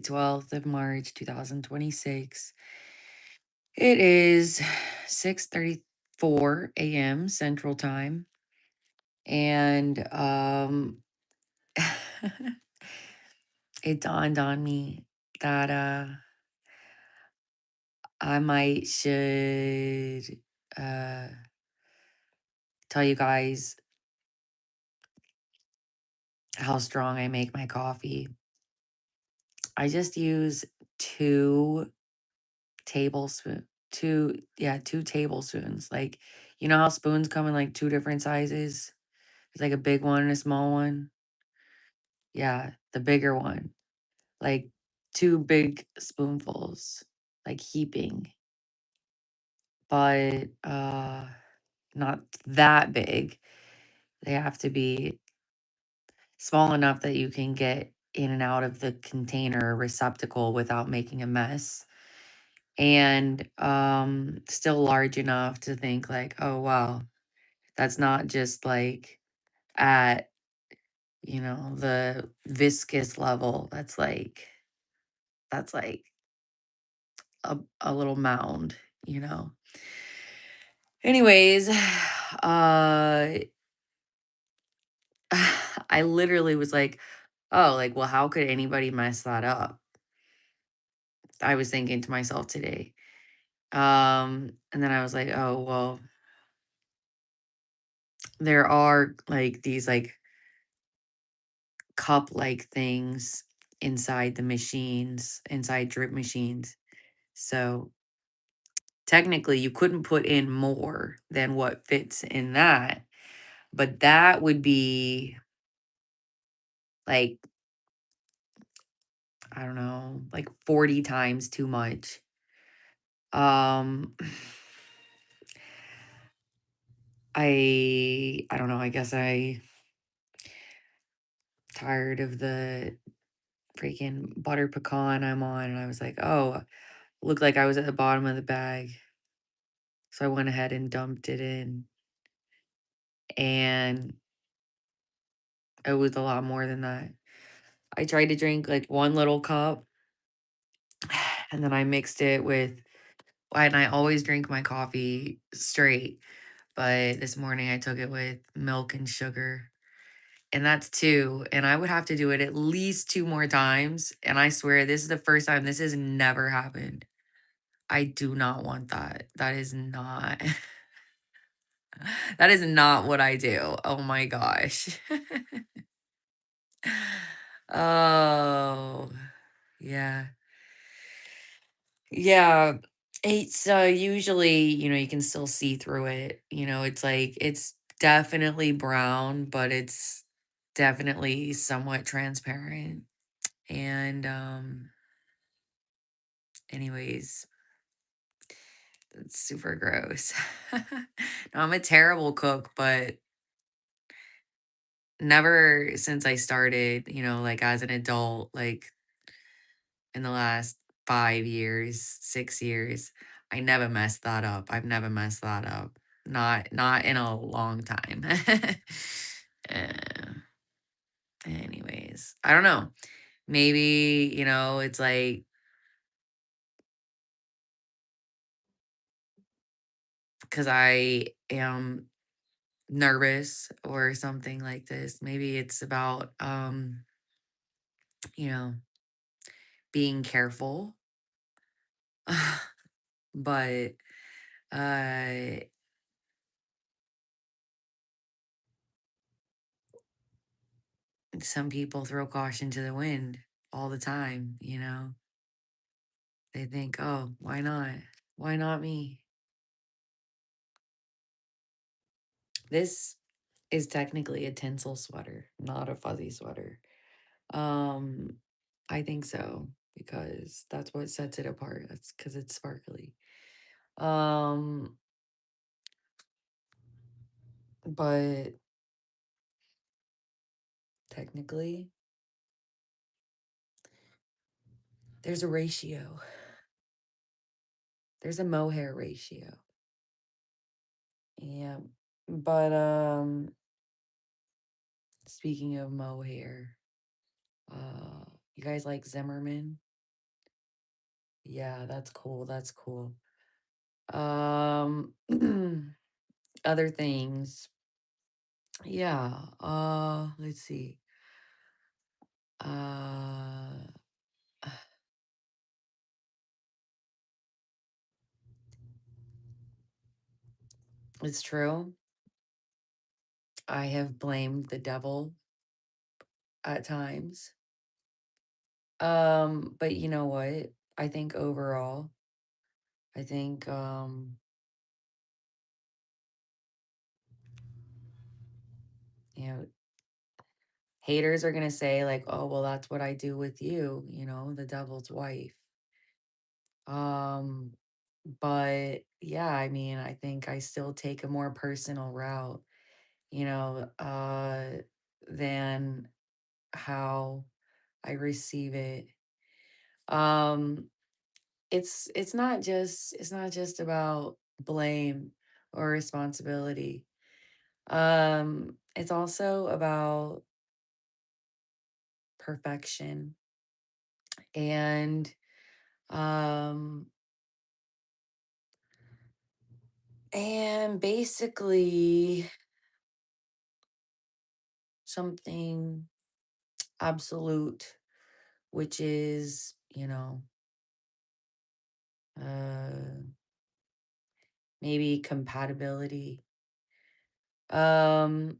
12th of March, 2026. It is 6:34 a.m. Central Time. And it dawned on me that I might should uh tell you guys how strong I make my coffee. I just use two tablespoon two tablespoons. Like, you know how spoons come in like two different sizes? It's like a big one and a small one. Yeah, the bigger one. Like two big spoonfuls, like heaping, but not that big. They have to be small enough that you can get in and out of the container or receptacle without making a mess. And still large enough to think like, oh wow, that's not just like at, the viscous level. That's like a little mound, you know. Anyways, I literally was like, oh, like, well, how could anybody mess that up? I was thinking to myself today. And then I was like, oh, well, there are like these like cup like things inside the machines, inside drip machines. So technically, you couldn't put in more than what fits in that, but that would be like, I don't know, like 40 times too much. Um I don't know, I guess I tired of the freaking butter pecan I'm on, and I was like, "Oh, looked like I was at the bottom of the bag." So I went ahead and dumped it in, and it was a lot more than that. I tried to drink like one little cup, and then I mixed it with, and I always drink my coffee straight, but this morning I took it with milk and sugar. And that's 2, and I would have to do it at least 2 more times, and I swear this is the first time this has never happened. I do not want that. That is not that is not what I do. Oh my gosh. Oh, yeah. Yeah. It's, usually, you can still see through it. It's like it's definitely brown, but it's definitely somewhat transparent. And, anyways, it's super gross. No, I'm a terrible cook, but never since I started, like as an adult, like in the last 5 years, 6 years, I never messed that up. I've never messed that up. Not in a long time. uh, anyways, I don't know. Maybe, it's like because I am nervous or something like this. Maybe it's about you know, being careful. But uh some people throw caution to the wind all the time. They think, "Oh, why not? Why not me?" This is technically a tinsel sweater, not a fuzzy sweater. Um I think so because that's what sets it apart. That's cuz it's sparkly. Um but technically there's a ratio. There's a mohair ratio. Yeah. But speaking of mohair, you guys like Zimmerman? Yeah, that's cool. That's cool. Um, other things. Yeah. Let's see. Uh, it's true. I have blamed the devil at times. But you know what? I think overall, I think you know, haters are gonna say like, "Oh, well, that's what I do with you," the devil's wife. Um, but yeah, I mean, I think I still take a more personal route, you know, than how I receive it. Um, it's not just about blame or responsibility. It's also about perfection and um basically something absolute, which is, uh maybe compatibility. Um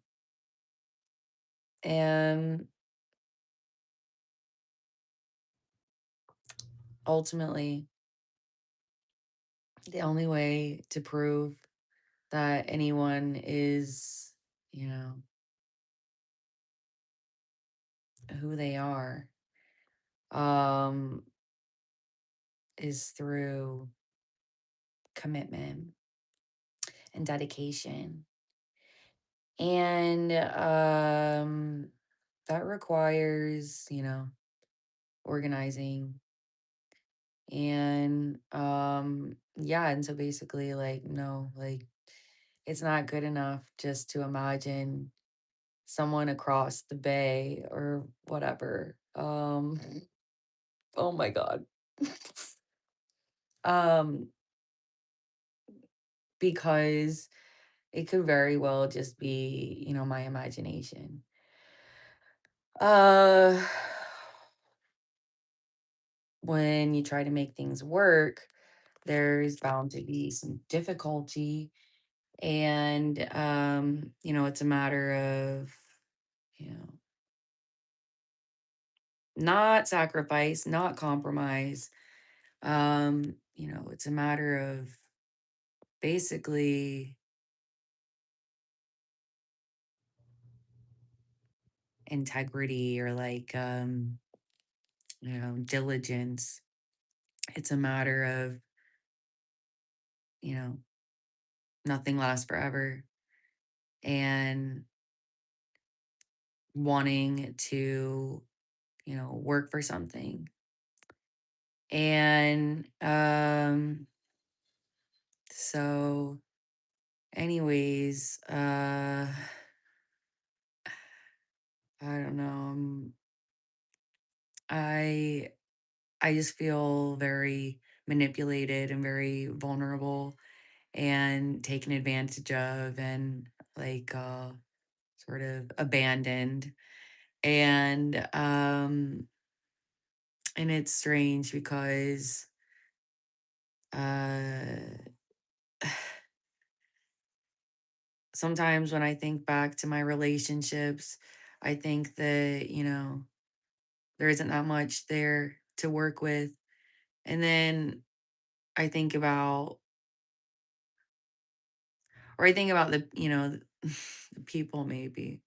and ultimately the only way to prove that anyone is, you know, who they are, um, is through commitment and dedication. And that requires, organizing and yeah, and so basically like no, like it's not good enough just to imagine someone across the bay or whatever. Oh my god. um because it could very well just be, my imagination. Uh when you try to make things work, there's bound to be some difficulty. And it's a matter of, you know, not sacrifice, not compromise. It's a matter of basically integrity or like diligence. It's a matter of, you know, nothing lasts forever and wanting to, work for something. And so anyways, I don't know. I I just feel very manipulated and very vulnerable and taken advantage of and like sort of abandoned. And it's strange because uh sometimes when I think back to my relationships, I think that, there isn't that much there to work with. And then I think about, or I think about the people maybe.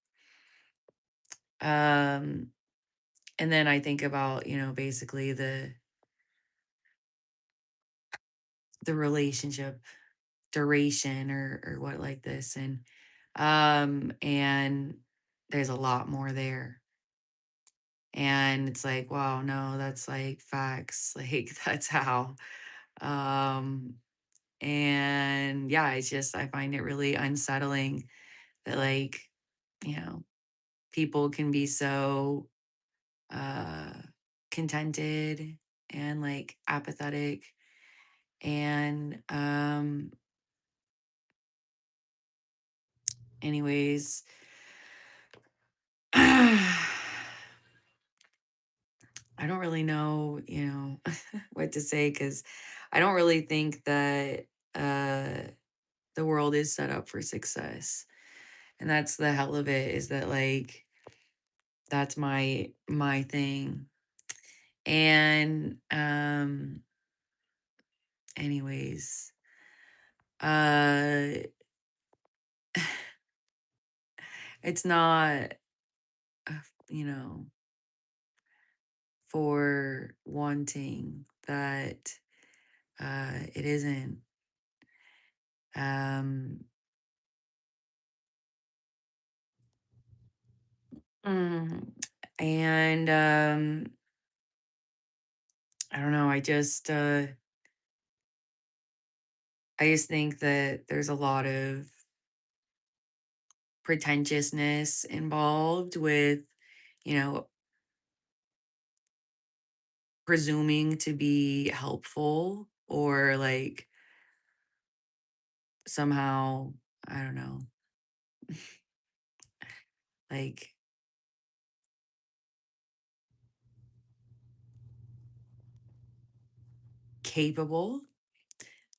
Um, and then I think about, basically the relationship duration or what like this. And there's a lot more there. And it's like, wow, no, that's like facts. Like that's how. Um, and yeah, it's just I find it really unsettling that like, you know, people can be so uh contented and like apathetic. And anyways, I don't really know, what to say because I don't really think that uh the world is set up for success. And that's the hell of it, is that like that's my thing. And anyways, uh it's not uh, you know for wanting that it isn't um mm, and I don't know, I just think that there's a lot of pretentiousness involved with, you know, presuming to be helpful or like somehow, I don't know, like capable.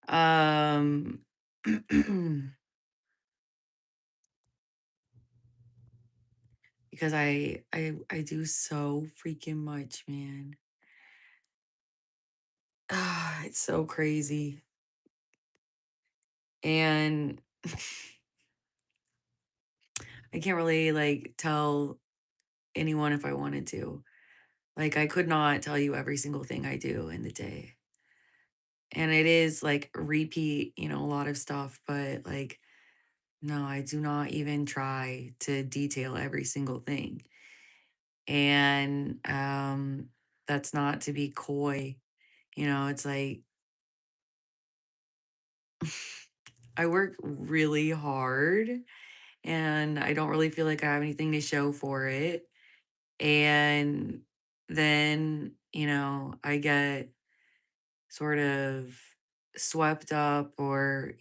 Um because I do so freaking much, man. It's so crazy. And I can't really like tell anyone if I wanted to. Like I could not tell you every single thing I do in the day. And it is like repeat, a lot of stuff, but like no, I do not even try to detail every single thing. And that's not to be coy. It's like I work really hard and I don't really feel like I have anything to show for it. And then, I get sort of swept up or,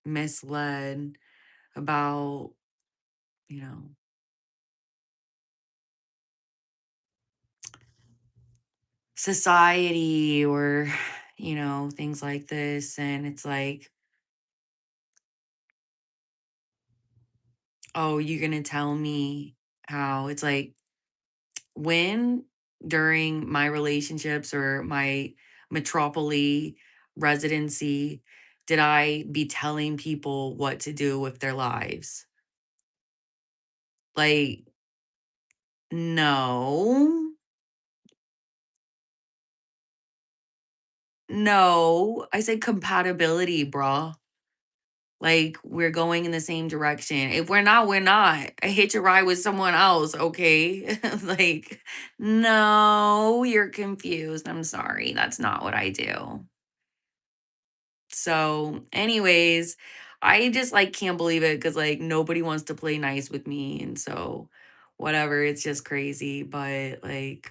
misled about, you know, society or, things like this. And it's like, oh, you're going to tell me how it's like when during my relationships or my metropole residency did I be telling people what to do with their lives? Like, no, no. I said compatibility, bruh. Like, we're going in the same direction. If we're not, we're not. I hitch a ride with someone else, okay? Like, no, you're confused. I'm sorry. That's not what I do. So, anyways, I just like can't believe it because like nobody wants to play nice with me. And so, whatever, it's just crazy. But like,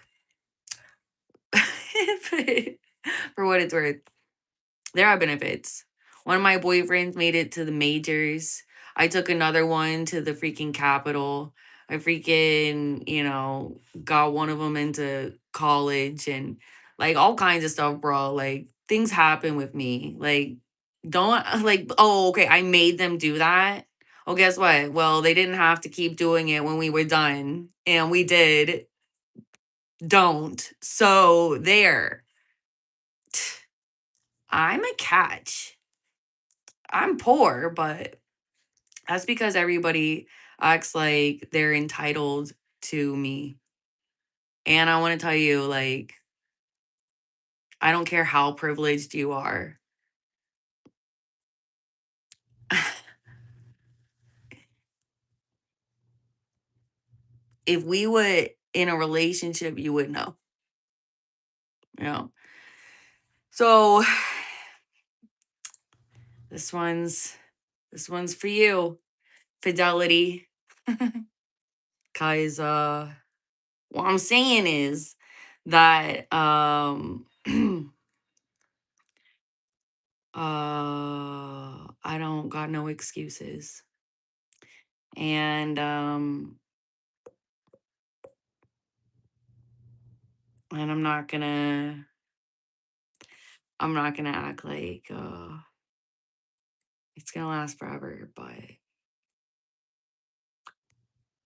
for what it's worth, there are benefits. One of my boyfriends made it to the majors. I took another one to the freaking Capitol. I freaking, got one of them into college and like all kinds of stuff, bro. Like things happen with me. Like, don't like, oh, okay, I made them do that. Oh, guess what? Well, they didn't have to keep doing it when we were done. And we did. Don't. So there. I'm a catch. I'm poor, but that's because everybody acts like they're entitled to me. And I want to tell you, like, I don't care how privileged you are. If we would in a relationship, you would know. You know. So this one's this one's for you. Fidelity. Cause what I'm saying is that I don't got no excuses. And I'm not gonna act like it's gonna last forever, but I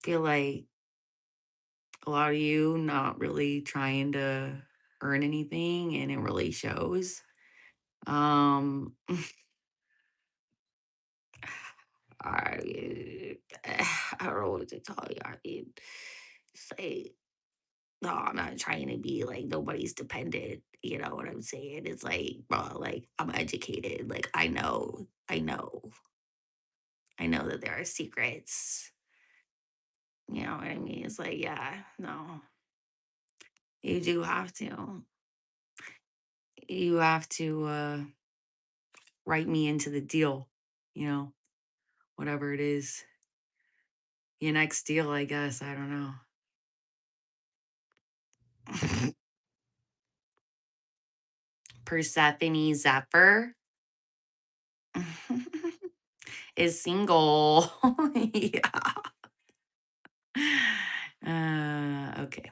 feel like a lot of you not really trying to earn anything and it really shows. Um I I don't know what to tell you. I mean, say no, I'm not trying to be like nobody's dependent. You know what I'm saying? It's like, bro, like I'm educated. Like I know that there are secrets. You know what I mean? It's like, yeah, no, you do have to. You have to write me into the deal, you know, whatever it is. Your next deal, I guess. I don't know. Persephone Zephyr is single. Yeah. Okay.